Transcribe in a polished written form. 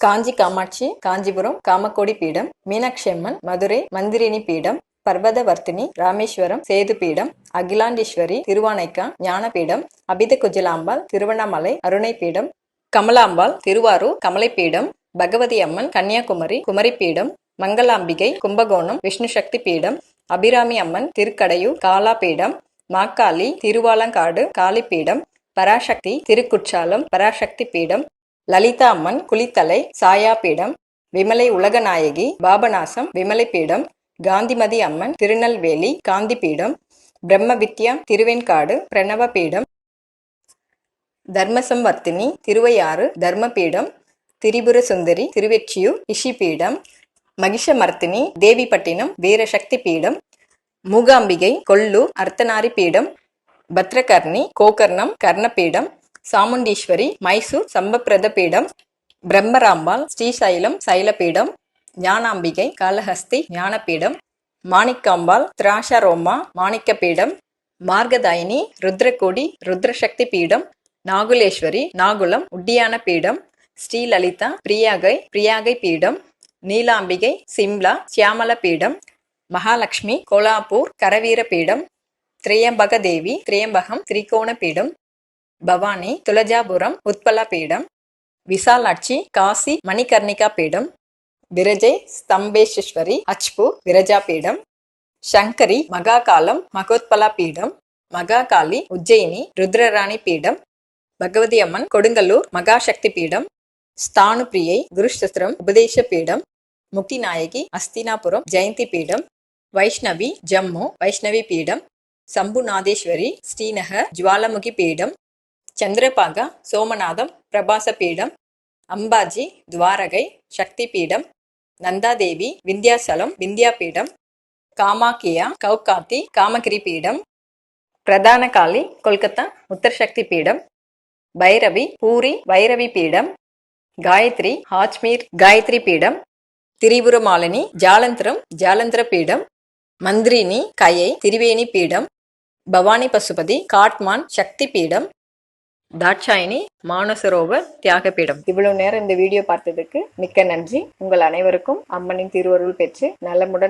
காஞ்சி காமாட்சி காஞ்சிபுரம் காமக்கோடி பீடம், மீனாட்சி அம்மன் மதுரை மந்திரினி பீடம், பர்வதவர்த்தினி ராமேஸ்வரம் சேது பீடம், அகிலாண்டீஸ்வரி திருவானைக்கா ஞானபீடம், அபித குஜலாம்பாள் திருவண்ணாமலை அருணை பீடம், கமலாம்பாள் திருவாரூர் கமலைப்பீடம், பகவதி அம்மன் கன்னியாகுமரி குமரிப்பீடம், மங்களாம்பிகை கும்பகோணம் விஷ்ணு சக்தி பீடம், அபிராமி அம்மன் திருக்கடையூர் காலாபீடம், மாக்காளி திருவாலங்காடு காளிப்பீடம், பராசக்தி திருக்குற்றாலம் பராசக்தி பீடம், லலிதா அம்மன் குளித்தலை சாயா பீடம், விமலை உலகநாயகி பாபநாசம் விமலை பீடம், காந்திமதி அம்மன் திருநெல்வேலி காந்தி பீடம், பிரம்ம வித்யா திருவெண்காடு பிரணவ பீடம், தர்மசம்வர்த்தினி திருவையாறு தர்மபீடம், திரிபுர சுந்தரி திருவெற்றியூர் இஷி பீடம், மகிஷமர்த்தினி தேவிப்பட்டினம் வீரசக்தி பீடம், மூகாம்பிகை கொல்லூர் அர்த்தநாரி பீடம், பத்ரகர்ணி கோகர்ணம் கர்ணபீடம், சாமுண்டீஸ்வரி மைசூர் சம்பப்பிரத பீடம், பிரம்மராம்பாள் ஸ்ரீசைலம் சைலபீடம், ஞானாம்பிகை காளஹஸ்தி ஞானபீடம், மாணிக்காம்பாள் திராஷரோமா மாணிக்க பீடம், மார்கதாயினி ருத்ரகோடி ருத்ரசக்தி பீடம், நாகுலேஸ்வரி நாகுலம் உட்டியான பீடம், ஸ்ரீலலிதா பிரியாகை பீடம், நீலாம்பிகை சிம்லா சியாமல பீடம், மகாலட்சுமி கோலாப்பூர் கரவீர பீடம், திரியம்பக தேவி திரியம்பகம் திரிகோண பீடம், பவானி துலஜாபுரம் உத்பலா பீடம், விசாலாட்சி காசி மணிகர்ணிகா பீடம், விரஜை ஸ்தம்பேஸ்வரி அச்பூர் விரஜா பீடம், சங்கரி மகாகாலம் மகோத்பலா பீடம், மகாகாளி உஜ்ஜயினி ருத்ரராணி பீடம், பகவதி அம்மன் கொடுங்கல்லூர் மகாசக்தி பீடம், ஸ்தானு பிரியை குருஷஸ்திரம் உபதேச பீடம், முக்தி நாயகி அஸ்தினாபுரம் ஜெயந்தி பீடம், வைஷ்ணவி ஜம்மு வைஷ்ணவி பீடம், சம்புநாதேஸ்வரி ஸ்ரீநகர் ஜுவாலமுகி பீடம், சந்திரபாகா சோமநாதம் பிரபாச பீடம், அம்பாஜி துவாரகை சக்தி பீடம், நந்தாதேவி விந்தியாசலம் விந்தியா பீடம், காமாக்கியா கௌகாத்தி காமகிரி பீடம், பிரதான காளி கொல்கத்தா உத்தரசக்தி பீடம், பைரவி பூரி வைரவி பீடம், காயத்ரி ஹாஜ்மீர் காயத்ரி பீடம், திரிபுரமாலினி ஜாலந்திரம் ஜாலந்திர பீடம், மந்திரினி கயை திரிவேணி பீடம், பவானி பசுபதி காட்மான் சக்தி பீடம், தாட்சாயினி மானசரோவர் தியாக பீடம். இவ்வளவு நேரம் இந்த வீடியோ பார்த்ததுக்கு மிக்க நன்றி. உங்கள் அனைவருக்கும் அம்மனின் திருவருள் பெற்று நலமுடன்